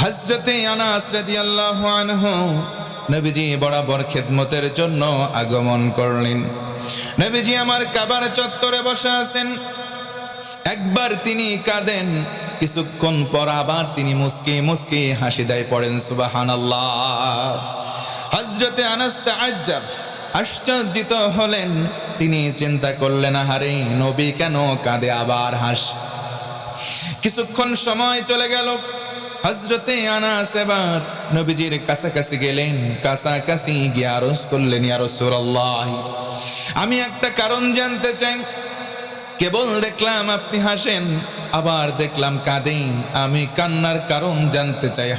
হযরতে আনাস রাদিয়াল্লাহু আনহু নবীজি বরাবর খেদমতের জন্য আগমন করলেন। নবীজি আমার কাবার চত্বরে বসে আছেন। একবার তিনি কাঁদেন, কিছুক্ষণ পর আবার তিনি মুস্কি মুস্কি হাসি দেয় পড়েন সুবহানাল্লাহ। হযরতে আনাস তাআজ্জাব, আশ্চর্যিত হলেন। তিনি চিন্তা করলেন, আহারে নবী কেন কাঁদে আবার হাস। কিছুক্ষণ সময় চলে গেল। হযরতে আনাস এবার নবীজির কাছাকাছি গেলেন। কাছাকাছি গিয়ে আরজ করলেন, ইয়া রাসূলুল্লাহ, আমি একটা কারণ জানতে চাই। কেবল দেখলাম আপনি হাসেন, আবার দেখলাম কাঁদেন। আমি কান্নার কারণ জানতে চাই,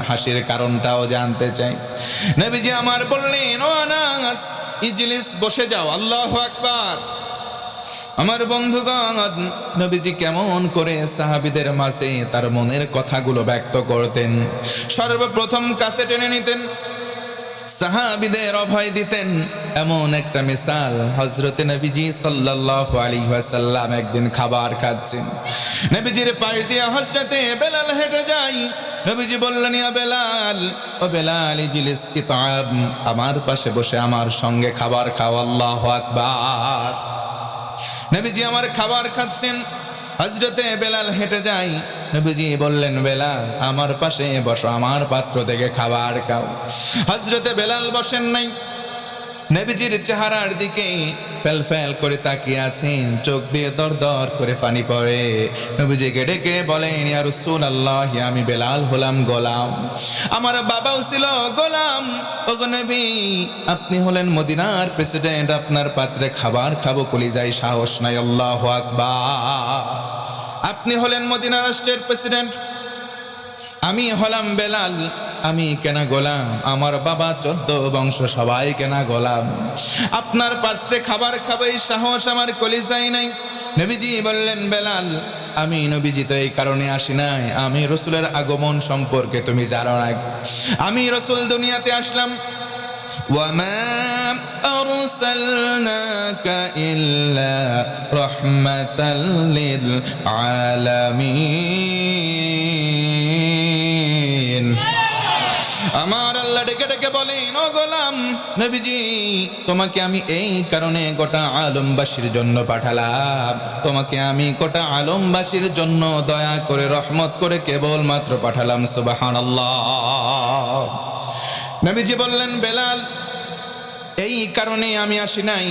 হাসির কারণটাও জানতে চাই। নবীজি আমার বললেন, ও আনাস, ইজলিস, বসে যাও। আল্লাহু আকবার। আমার বন্ধুগণ, নবীজি কেমন করে সাহাবীদের মাঝে তার মনের কথাগুলো ব্যক্ত করতেন। সর্বপ্রথম কাছে টেনে নিতেন, সাহাবীদের অভয় দিতেন। এমন একটা মিসাল, হযরতে নবীজি সাল্লাল্লাহু আলাইহি ওয়াসাল্লাম একদিন খাবার খাচ্ছেন। নবীজির পাশ দিয়ে হযরতে বেলাল হেঁটে যায়। নবীজি বললেন, ইয়া বেলাল, ও বেলাল, ইজলিস ইতআব, আমার পাশে বসে আমার সঙ্গে খাবার খাও। আল্লাহু আকবার। নবীজি আমার খাবার খাচ্ছেন, হযরতে বেলাল হেঁটে যায়। নবীজি বললেন, বেলাল, আমার পাশে বসো, আমার পাত্র থেকে খাবার খাও। হযরতে বেলাল বসেন নাই। নবীজির চেহারার দিকে ফেল ফেল করে তাকিয়ে আছেন, চোখ দিয়ে দর দর করে পানি পড়ে। নবীজিকে ডেকে বলেন, ইয়া রাসূলুল্লাহ, আমি বেলাল হলাম গোলাম, আমার বাবাও ছিল গোলাম। ওগো নবী, আপনি হলেন মদিনার প্রেসিডেন্ট, আপনার পাত্রে খাবার খাবো কলিজায় সাহস নাই। আল্লাহু আকবার। আপনি হলেন মদিনা রাষ্ট্রের প্রেসিডেন্ট, আমি হলাম বেলাল, আমি কেনা গোলাম, আমার বাবা 14 বংশ সবাই কেনা গোলাম। আপনার পাত্রে খাবার খাবে সাহস আমার কলিজায় নাই। নবীজি বললেন, বেলাল, আমি নবীজি তো এই কারণে আসি নাই, আমি রসুলের আগমন সম্পর্কে তুমি জানো না। আমি রসুল দুনিয়াতে আসলাম, ওয়ামা আরসালনাকা ইল্লা রাহমাতাল লিল আলামিন। আমার আল্লাহ ডেকে ডেকে বলেন, ও গোলাম নবীজি, তোমাকে আমি এই কারণে গোটা আলমবাসীর জন্য পাঠালাম। তোমাকে আমি গোটা আলমবাসীর জন্য দয়া করে রহমত করে কেবলমাত্র পাঠালাম। সুবহানাল্লাহ। নবীজি বললেন, বেলাল, এই কারণে আমি আসি নাই,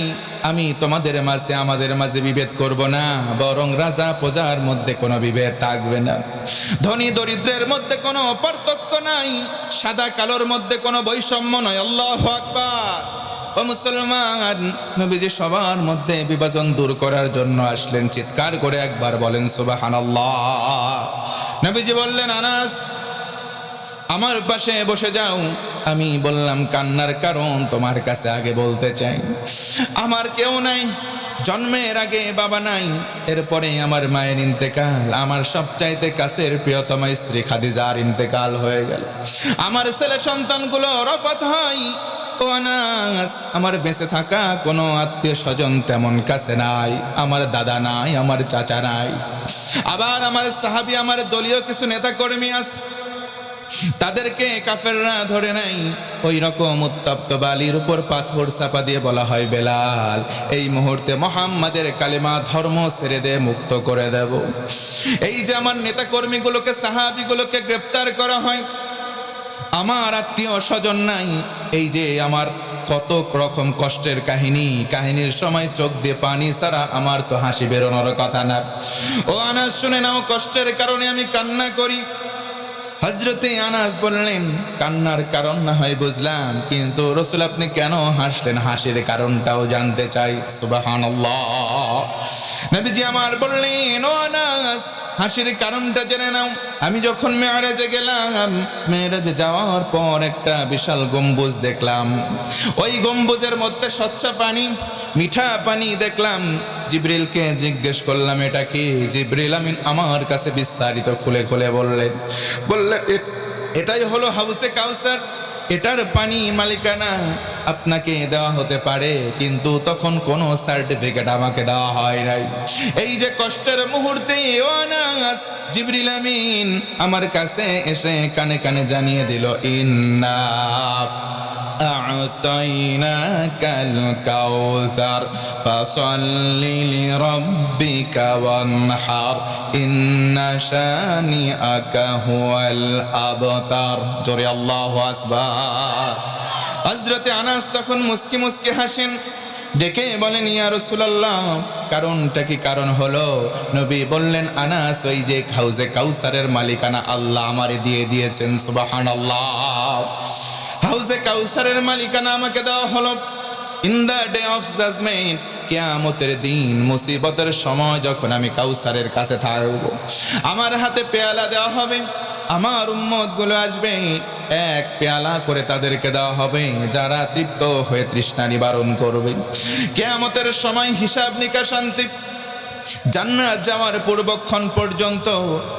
আমি তোমাদের মাঝে আমাদের মাঝে বিভেদ করব না, বরং রাজা প্রজার মধ্যে কোনো বিভেদ থাকবে না, ধনী দরিদ্রের মধ্যে কোনো পার্থক্য নাই, সাদা কালোর মধ্যে কোনো বৈষম্য নয়। আল্লাহু আকবার। ও মুসলমান, নবীজি সবার মধ্যে বিভাজন দূর করার জন্য আসলেন। চিৎকার করে একবার বলেন সুবহানাল্লাহ। নবীজি বললেন, আনাস, আমার পাশে বসে যাও। আমি বললাম, কান্নার কারণ তোমার কাছে আগে বলতে চাই। আমার কেউ নাই, জন্মের আগে বাবা নাই, এরপরে আমার মায়ের ইন্তেকাল, আমার সবচাইতে কাছের প্রিয়তমা স্ত্রী খাদিজার ইন্তেকাল হয়ে গেল। আমার ছেলে সন্তানগুলো রফত হয়। ও আনাস, আমার বেঁচে থাকা কোনো আত্মীয় স্বজন তেমন কাছে নাই, আমার দাদা নাই, আমার চাচা নাই, আবার আমার সাহাবী, আমার দলীয় কিছু নেতা কর্মী আছে, তাদেরকে কাফেররা ধরে নাই। ওই রকম উত্তপ্ত বালির উপর পাথর চাপা দিয়ে বলা হয়, বেলাল, এই মুহূর্তে মুহাম্মাদের কালেমা ধর্ম ছেড়ে দিয়ে মুক্ত করে দেব। এই যে আমার নেতা কর্মীগুলোকে, সাহাবীগুলোকে গ্রেপ্তার করা হয়, আমার আত্মীয় স্বজন নাই, এই যে আমার কত রকম কষ্টের কাহিনীর সময় চোখ দিয়ে পানি ছাড়া আমার তো হাসি বেরোনোর কথা না। ও আনাস, শুনে নাও, কষ্টের কারণে আমি কান্না করি। হযরতে আনাস বললেন, কান্নার কারণ না হয় বুঝলাম, কিন্তু রাসূল আপনি কেন হাসলেন, হাসির কারণটাও জানতে চাই। সুবহানাল্লাহ। নবীজি আমার বললেন, ও আনাস, হাসির কারণটা জেনে নাও। আমি যখন মেরাজে গেলাম, মেরাজে যাওয়ার পর একটা বিশাল গম্বুজ দেখলাম। ওই গম্বুজের মধ্যে স্বচ্ছ পানি, মিঠা পানি দেখলাম। জিবরিলকে জিজ্ঞেস করলাম, এটা কি? জিবরিল আমিন আমার কাছে বিস্তারিত খুলে খুলে বললেন, এটাই হলো হাউসে কাউসার। এটার পানি মালিকানা আপনাকে দেওয়া হতে পারে, কিন্তু তখন কোনো সার্টিফিকেট আমাকে দেওয়া হয় নাই। এই যে কষ্টের মুহূর্তে ও আনাস, জিবরিল আমিন আমার কাছে এসে কানে কানে জানিয়ে দিল, ইন্না আ'তাইনাকাল কাউসার ফাসাল্লি লিরাব্বিকা ওয়ানহার ইন্না শানিআকা হুয়াল আবতার। জোরে আল্লাহু আকবার। হযরতে আনাস তখন মুস্কি মুস্কি হাসেন, ডেকে বলেন, ইয়া রাসূলুল্লাহ, কারণটা কি? কারণ হলো, নবী বললেন, আনাস, ওই যে হাউজে কাউসারের মালিকানা আল্লাহ আমারে দিয়ে দিয়েছেন। সুবহানাল্লাহ। হাউজে কাউসারের মালিকানা আমাকে দেওয়া হলো in the day of judgement, কিয়ামতের দিন, মুসিবতের সময় যখন আমি কাউসারের কাছে থাকব, আমার হাতে পেয়ালা দেওয়া হবে, আমার উম্মতগুলো আসবে, এক পেয়ালা করে তাদেরকে দেওয়া হবে, যারা তৃপ্ত হয়ে তৃষ্ণা নিবারণ করবে। কিয়ামতের সময় হিসাব নিকাশ আনতে জান্নাত যাওয়ার পূর্বক্ষণ পর্যন্ত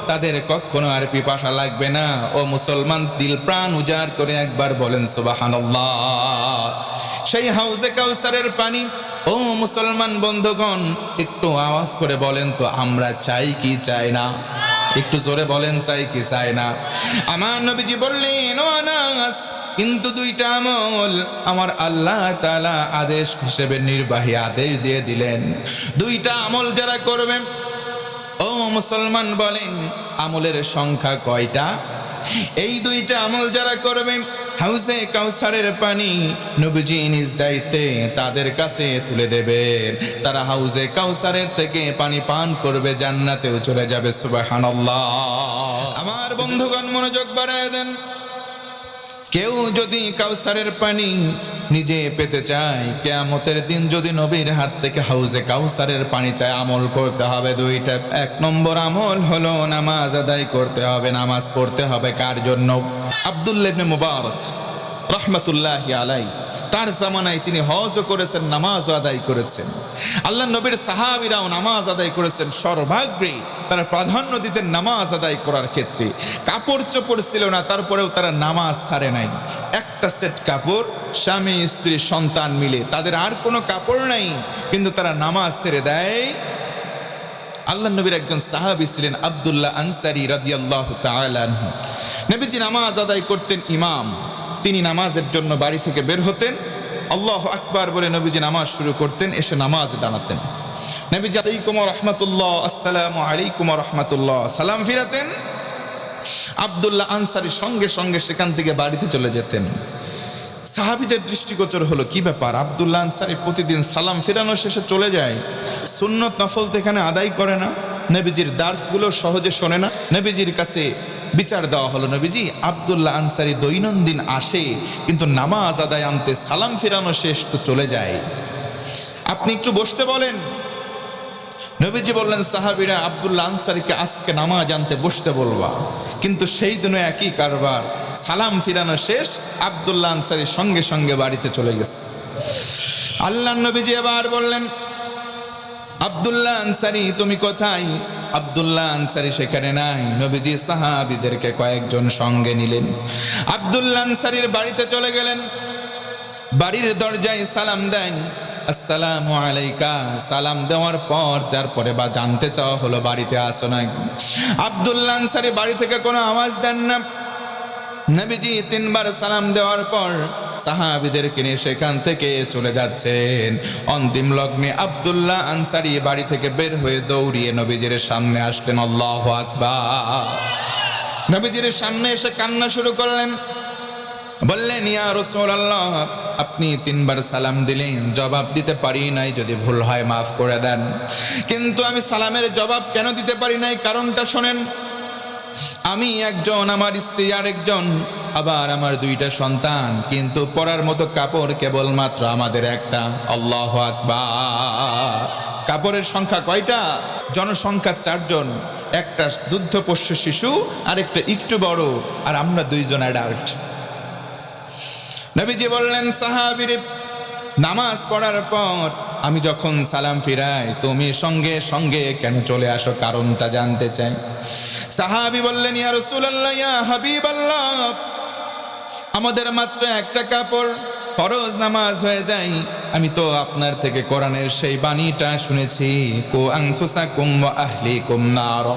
তাদের কখনো আর পিপাসা লাগবে না। ও মুসলমান, দিল প্রাণ উজাড় করে একবার বলেন সুবহানাল্লাহ। সেই হাউজে কাউসারের পানি, ও মুসলমান বন্ধুগণ, একটু আওয়াজ করে বলেন তো, আমরা চাই কি চাই না? একটু জোরে বলেন, চাই কি চাই না? আমার নবীজি বললেন, ও আনাস, কিন্তু দুইটা আমল আমার আল্লাহ তাআলা আদেশ হিসেবে নির্বাহী আদেশ দিয়ে দিলেন। দুইটা আমল যারা করবে, ও মুসলমান বলেন, আমলের সংখ্যা কয়টা? এই দুইটা আমল যারা করবে, হাউজে কাউসারের পানি নবীজি নিজ দায়িত্বে তাদের কাছে তুলে দেবেন। তারা হাউজে কাউসারের থেকে পানি পান করবে, জান্নাতেও চলে যাবে। সুবহানাল্লাহ। আমার বন্ধুগণ, মনোযোগ বাড়ায় দেন। কেউ যদি কাউসারের পানি নিজে পেতে চায়, কিয়ামতের দিন যদি নবীর হাত থেকে হাউজে কাউসারের পানি চায়, আমল করতে হবে দুইটা। এক নম্বর আমল হলো নামাজ আদায় করতে হবে। নামাজ পড়তে হবে কার জন্য? আব্দুল্লাহ ইবনে মুবারক রাহমাতুল্লাহি আলাইহি, তার জামানায় তিনি হজও করেছেন, নামাজও আদায় করেছেন। আল্লাহ নবীর সাহাবীরাও নামাজ আদায় করেছেন। সর্বাগ্রে তারা প্রাধান্য দিতেন নামাজ আদায় করার ক্ষেত্রে। কাপড় চোপড় ছিল না, তারপরেও তারা নামাজ ছাড়ে নাই। একটা সেট কাপড়, স্বামী স্ত্রী সন্তান মিলে, তাদের আর কোনো কাপড় নাই, কিন্তু তারা নামাজ ছেড়ে দেয়। আল্লাহ নবীর একজন সাহাবী ছিলেন আব্দুল্লাহ আনসারী রাদিয়াল্লাহু তাআলা আনহু। নবীজি নামাজ আদায় করতেন, ইমাম। তিনি নামাজের জন্য বাড়ি থেকে বের হতেন, আল্লাহু আকবার বলে নবীজি নামাজ শুরু করতেন, এসে নামাজে দাঁড়াতেন। নবীজি আলাইকুম ওয়া রাহমাতুল্লাহ, আসসালামু আলাইকুম ওয়া রাহমাতুল্লাহ সালাম ফিরাতেন। আব্দুল্লাহ আনসারী সঙ্গে সঙ্গে সেখান থেকে বাড়িতে চলে যেতেন। সাহাবীদের দৃষ্টিগোচর হলো, কি ব্যাপার, আব্দুল্লাহ আনসারী প্রতিদিন সালাম ফিরানো শেষে চলে যায়, সুন্নত নফল তো এখানে আদায় করে না, নবীজির দার্সগুলো সহজে শোনে না। নবীজির কাছে বিচার দেওয়া হলো, নবীজি, আব্দুল্লাহ আনসারী দৈনন্দিন আসে, কিন্তু নামাজ আদায় আনতে সালাম ফিরানো শেষ তো চলে যায়, আপনি একটু বসতে বলেন। নবীজি বললেন, সাহাবীরা, আব্দুল্লাহ আনসারীকে আজকে নামাজ আনতে বসতে বলবা। কিন্তু সেই দিনে একই কারবার, সালাম ফিরানো শেষ, আব্দুল্লাহ আনসারী সঙ্গে সঙ্গে বাড়িতে চলে গেছে। আল্লাহর নবীজি আবার বললেন, আব্দুল্লাহ আনসারী তুমি কোথায়? আব্দুল্লাহ আনসারী সেখানে নাই। নবীজি সাহাবীদেরকে কয়েকজন সঙ্গে নিলেন, আব্দুল্লাহ আনসারীর বাড়িতে চলে গেলেন। বাড়ির দরজায় সালাম দেন, আসসালামু আলাইকা। সালাম দেওয়ার পর তারপরে বা জানতে চাওয়া হলো, বাড়িতে আসো না? আব্দুল্লাহ আনসারী বাড়ি থেকে কোনো আওয়াজ দেন না। নবীজি তিনবার সালাম দেওয়ার পর সাহাবীদেরকে নিয়ে সেখান থেকে চলে যাচ্ছেন। অন্তিম লগ্নে আব্দুল্লাহ আনসারী বাড়ি থেকে বের হয়ে দৌড়িয়ে নবীজির সামনে আসলেন। আল্লাহু আকবার। নবীজির সামনে এসে কান্না শুরু করলেন, বললেন, ইয়া রাসূলুল্লাহ, আপনি তিনবার সালাম দিলেন, জবাব দিতে পারি নাই, যদি ভুল হয় মাফ করে দেন। কিন্তু আমি সালামের জবাব কেন দিতে পারি নাই, কারণটা শোনেন। আমি একজন, আমার স্ত্রী আরেকজন, আবার আমার দুইটা সন্তান, কিন্তু পরার মতো কাপড় কেবলমাত্র আমাদের একটা। আল্লাহু আকবার। কাপড়ের সংখ্যা কয়টা? জনসংখ্যা 4 জন, একটা দুগ্ধপোষ্য শিশু, আর একটা একটু বড়, আর আমরা 2 জন অ্যাডাল্ট। নবীজি বললেন, সাহাবীরে, নামাজ পড়ার পর আমি যখন সালাম ফিরাই, তুমি সঙ্গে সঙ্গে কেন চলে আসো, কারণটা জানতে চাই। সাহাবী বললেন, ইয়া রাসূলুল্লাহ, ইয়া হাবিবাল্লাহ, আমাদের মাত্র একটা কাপড়, ফরজ নামাজ হয়ে যায়। আমি তো আপনার থেকে কোরআনের সেই বাণীটা শুনেছি, কু আনফুসাকুম ওয়া আহলিকুম নার,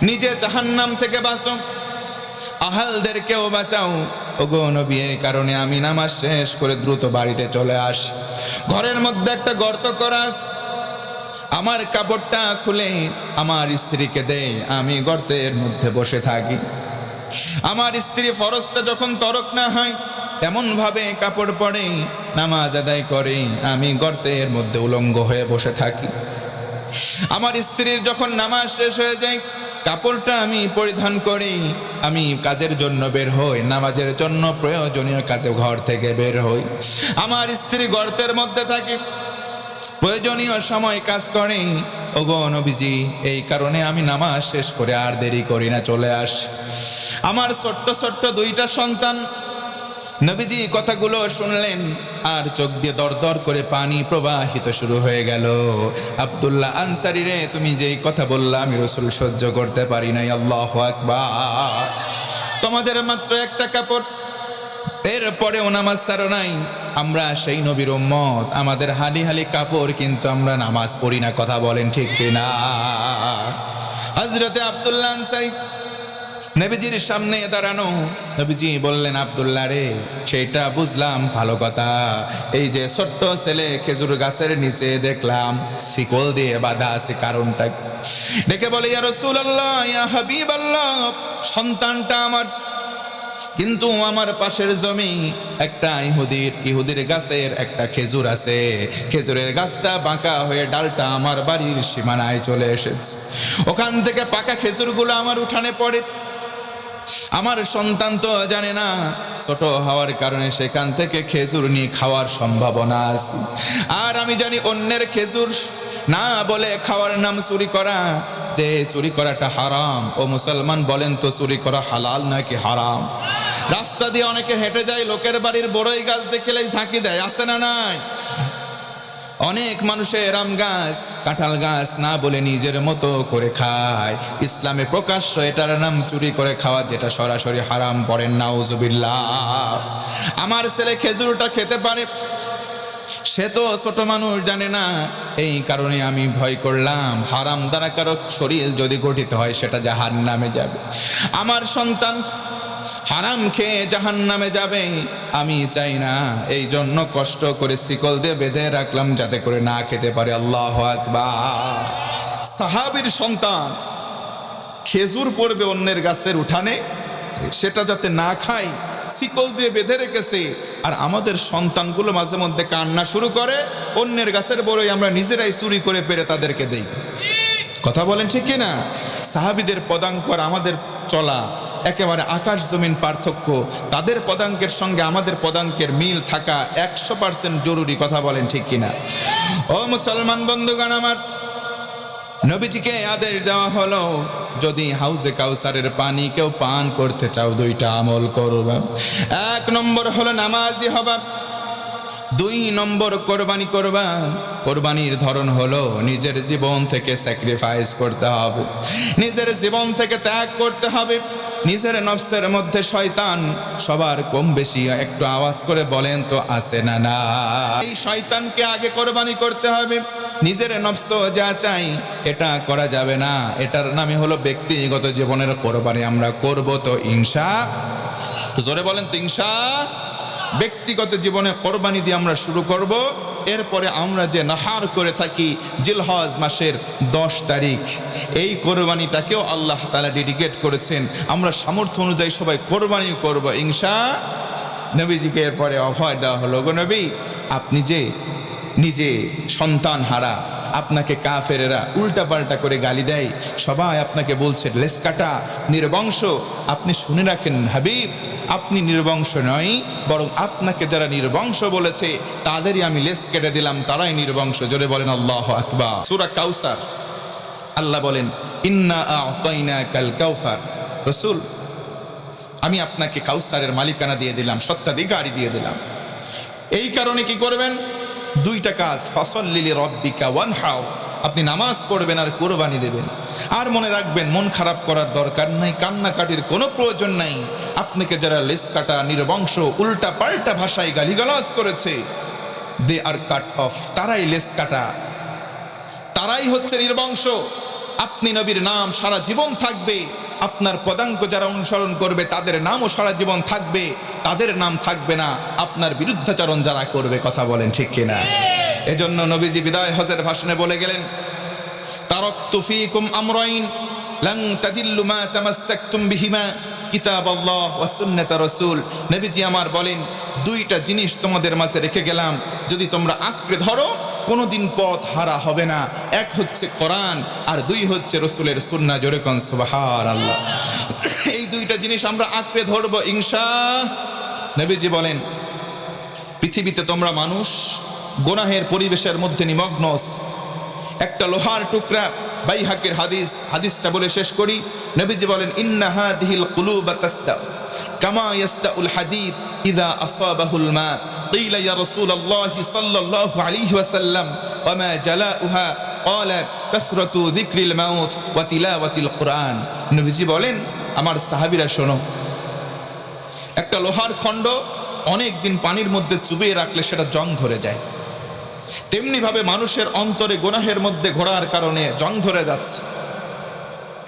নিজে জাহান্নাম থেকে বাঁচো, আহালদেরকেও বাঁচাও। ওগো নবী, এই কারণে আমি নামাজ শেষ করে দ্রুত বাড়িতে চলে আসি। ঘরের মধ্যে একটা গর্ত করা আছে, আমার কাপড়টা খুলে আমার স্ত্রীকে দেই, আমি গর্তের মধ্যে বসে থাকি। আমার স্ত্রী ফরজটা যখন তরক না হয়, এমন ভাবে কাপড় পরে নামাজ আদায় করে, আমি গর্তের মধ্যে উলঙ্গ হয়ে বসে থাকি। আমার স্ত্রীর যখন নামাজ শেষ হয়ে যায়, কাপড়টা আমি পরিধান করি, আমি কাজের জন্য বের হই, নামাজের জন্য প্রয়োজনীয় কাজে ঘর থেকে বের হই। আমার স্ত্রী গর্তের মধ্যে থাকে, প্রয়োজনীয় সময় কাজ করে। ওগো নবীজি, এই কারণে আমি নামাজ শেষ করে আর দেরি করি না, চলে আসি। আমার ছোট্ট ছোট্ট দুইটা সন্তান। নবীজি কথাগুলো শুনলেন আর চোখ দিয়ে দর দর করে পানি প্রবাহিত শুরু হয়ে গেল। আব্দুল্লাহ আনসারী রে, তুমি যেই কথা বললা আমি রাসূল সহ্য করতে পারি নাই। আল্লাহু আকবার। তোমাদের মাত্র একটা কাপড়, এরপরেও নামাজ ছাড়ো নাই। আমরা সেই নবীর উম্মত, আমাদের হালি হালি কাপড়, কিন্তু আমরা নামাজ পড়ি না। কথা বলেন ঠিক কিনা? হযরতে আব্দুল্লাহ আনসারী নবীজির সামনে দাঁড়ানো। নবীজি বললেন, আব্দুল্লাহ রে, সেটা বুঝলাম, ভালো কথা। এই যে ছোট্ট ছেলে খেজুর গাছের নিচে দেখলাম শিকল দিয়ে বাঁধা আছে, কারণটা কি? ডেকে বলে, ইয়া রাসূলুল্লাহ, ইয়া হাবিবাল্লাহ, সন্তানটা আমার, কিন্তু আমার পাশের জমি একটা ইহুদির গাছের একটা খেজুর আছে, খেজুরের গাছটা বাঁকা হয়ে ডালটা আমার বাড়ির সীমানায় চলে এসেছে। ওখান থেকে পাকা খেজুরগুলো আমার উঠানে পড়ে। আমার সন্তান তো জানে না, ছোট হওয়ার কারণে সেখান থেকে খেজুর নিয়ে খাওয়ার সম্ভাবনা আছে। আর আমি জানি অন্যের খেজুর না বলে খাওয়ার নাম চুরি করা, যে চুরি করাটা হারাম। ও মুসলমান, বলেন তো চুরি করা হালাল নাকি হারাম? রাস্তা দিয়ে অনেকে হেঁটে যায়, লোকের বাড়ির বড়ই গাছ দেখলেই ঝাঁকি দেয়, আছে না নাই? অনেক মানুষের আম গাছ, কাঁঠাল গাছ না বলে নিজের মতো করে খায়। ইসলামে প্রকাশ্য এটার নাম চুরি করে খাওয়া, যেটা সরাসরি হারাম। পড়েন নাউজুবিল্লাহ। আমার ছেলে খেজুরটা খেতে পারে, সে তো ছোট মানুষ, জানে না। এই কারণে আমি ভয় করলাম, হারাম দ্বারা কারো শরীর যদি গঠিত হয় সেটা জাহান্নামে যাবে। আমার সন্তান হারাম খেয়ে জাহান্নামে যাবে, আমি চাই না। এই জন্য কষ্ট করে শিকল দিয়ে বেঁধে রাখলাম, যাতে করে না খেতে পারে। আল্লাহু আকবার। সাহাবীর সন্তান খেজুর পড়বে অন্যের গাছের উঠানে, সেটা যাতে না খায় শিকল দিয়ে বেঁধে রেখেছে। আর আমাদের সন্তানগুলো মাঝে মধ্যে কান্না শুরু করে, অন্যের গাছের বড়ই আমরা নিজেরাই চুরি করে পেরে তাদেরকে দেই। কথা বলেন ঠিক কিনা? সাহাবীদের পদাঙ্ক আর আমাদের চলা একেবারে আকাশ জমিন পার্থক্য। তাদের পদাঙ্কের সঙ্গে আমাদের পদাঙ্কের মিল থাকা 100% জরুরি। কথা বলেন ঠিক কিনা? ও মুসলমান বন্ধুগণ আমার, নবীজিকে আদেশ দেওয়া হলো, যদি হাউজে কাউসারের পানি কেউ পান করতে চাও, দুইটা আমল করবা। 1 নম্বর হলো নামাজি হবা, 2 নম্বর কোরবানি করবা। কোরবানির ধরন হলো নিজের জীবন থেকে স্যাক্রিফাইস করতে হবে, নিজের জীবন থেকে ত্যাগ করতে হবে। নিজের নফসের মধ্যে শয়তান সবার কম বেশি, একটু আওয়াজ করে বলেন তো আছে না না? এই শয়তানকে আগে কোরবানি করতে হবে। নিজের নফস যা চাই এটা করা যাবে না। এটার নামই হলো ব্যক্তিগত জীবনের কোরবানি। আমরা করব তো ইনশাআল্লাহ। জোরে বলেন তো ইনশাআল্লাহ। ব্যক্তিগত জীবনে কোরবানি দিয়ে আমরা শুরু করব। এরপরে আমরা যে নাহার করে থাকি জিলহজ মাসের 10 তারিখ, এই কোরবানিটাকেও আল্লাহ তাআলা ডেডিকেট করেছেন। আমরা সামর্থ্য অনুযায়ী সবাই কোরবানি করব ইনশাআল্লাহ। নবীজিকে এরপরে অভয় দেওয়া হলো, গো নবী, আপনি যে নিজে সন্তান হারা, আপনাকে কাফেরেরা উল্টাপাল্টা করে গালি দেয়, সবাই আপনাকে বলছে লেস কাটা, নির্বংশ। আপনি শুনে রাখেন হাবিব, আপনি নির্বংশ নয়, বরং আপনাকে যারা নির্বংশ বলেছে তাদেরই আমি লেস কেটে দিলাম, তারাই নির্বংশ। জোরে বলেন আল্লাহু আকবার। সূরা কাউসার, আল্লাহ বলেন ইন্না আ'তাইনাকাল কাউসার। রাসূল, আমি আপনাকে কাউসারের মালিকানা দিয়ে দিলাম, সত্ত্বাধিকারী দিয়ে দিলাম। এই কারণে কি করবেন? 2টা কাজ, ফাসাল্লি লিরাব্বিকা ওয়ানহার। আপনি নামাজ পড়বেন আর কোরবানি দেবেন। আর মনে রাখবেন, মন খারাপ করার দরকার নাই, কান্নাকাটির কোনো প্রয়োজন নাই। আপনাকে যারা লেস কাটা, নির্বংশ, উল্টা পাল্টা ভাষায় গালিগালাজ করেছে, দে আর কাট অফ, তারাই লেস কাটা, তারাই হচ্ছে নির্বংশ। আপনি নবীর নাম সারা জীবন থাকবে, আপনার পদাঙ্ক যারা অনুসরণ করবে তাদের নামও সারা জীবন থাকবে, তাদের নাম থাকবে না আপনার বিরুদ্ধাচরণ যারা করবে। কথা বলেন ঠিক কিনা? এজন্য নবীজি বিদায় হজের ভাষণে বলে গেলেন, তারাকতু ফীকুম আমরাইন লান তাদিল্লু মা তামাসসাকতুম বিহিমা কিতাবাল্লাহ ওয়া সুন্নাত রাসূল। নবীজি আমার বলেন, দুইটা জিনিস তোমাদের মাঝে রেখে গেলাম, যদি তোমরা আঁকড়ে ধরো কোনোদিন পথ হারা হবে না। এক হচ্ছে কোরআন, আর দুই হচ্ছে রসুলের সুন্নাহ। জোরে কোন সুবহানাল্লাহ। এই দুইটা জিনিস আমরা আঁকড়ে ধরবো ইনশাআল্লাহ। নবীজি বলেন, পৃথিবীতে তোমরা মানুষ গুনাহের পরিবেশের মধ্যে নিমগ্ন। একটা লোহার টুকরা, বাইহাকির হাদিসটা বলে শেষ করি। নবীজি বলেন, ইন্না হাদিহিল কুলুবা তাসদা কামা ইয়াসদাউল হাদিদ ইযা আসাবাহুল মা। কিলা ইয়া রাসূলুল্লাহ সাল্লাল্লাহু আলাইহি ওয়াসাল্লাম ওয়া মা জালাউহা? ক্বালা কাসরাতু যিকরিল মাউত ওয়া তিলাওয়াতিল কুরআন। নবীজি বলেন, আমার সাহাবীরা শোনো, একটা লোহার খণ্ড অনেক দিন পানির মধ্যে চুবিয়ে রাখলে সেটা জং ধরে যায়। তেমনিভাবে মানুষের অন্তরে গুনাহের মধ্যে ঘোরার কারণে জং ধরে যাচ্ছে।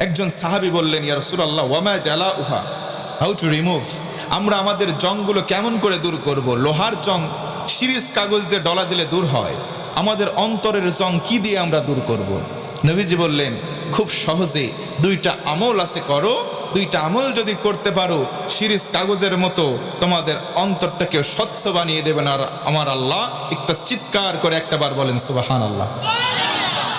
একজন সাহাবী বললেন, ইয়া রাসূলুল্লাহ ওয়া মা জালাউহা, হাউ টু রিমুভ? আমরা আমাদের জংগুলো কেমন করে দূর করব? লোহার জং সিরিজ কাগজ দিয়ে ডলা দিলে দূর হয়, আমাদের অন্তরের জং কি দিয়ে আমরা দূর করব? নবীজি বললেন, খুব সহজে দুইটা আমল আছে, করো। দুইটা আমল যদি করতে পারো, সিরিজ কাগজের মতো তোমাদের অন্তরটাকে স্বচ্ছ বানিয়ে দেবেন। আর আমার আল্লাহ একটা চিৎকার করে একটাবার বলেন সুবহানাল্লাহ।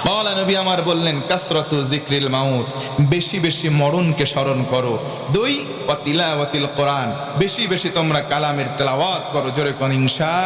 মাওলা নবী আমার বললেন, কাসরাতু যিকরিল মাউত, বেশি বেশি মরণকে স্মরণ করো। দুই, ওয়া তিলাওয়াতিল কোরআন, বেশি বেশি তোমরা কালামের তেলাওয়াত করো। জোরে কোন ইনশাআল্লাহ।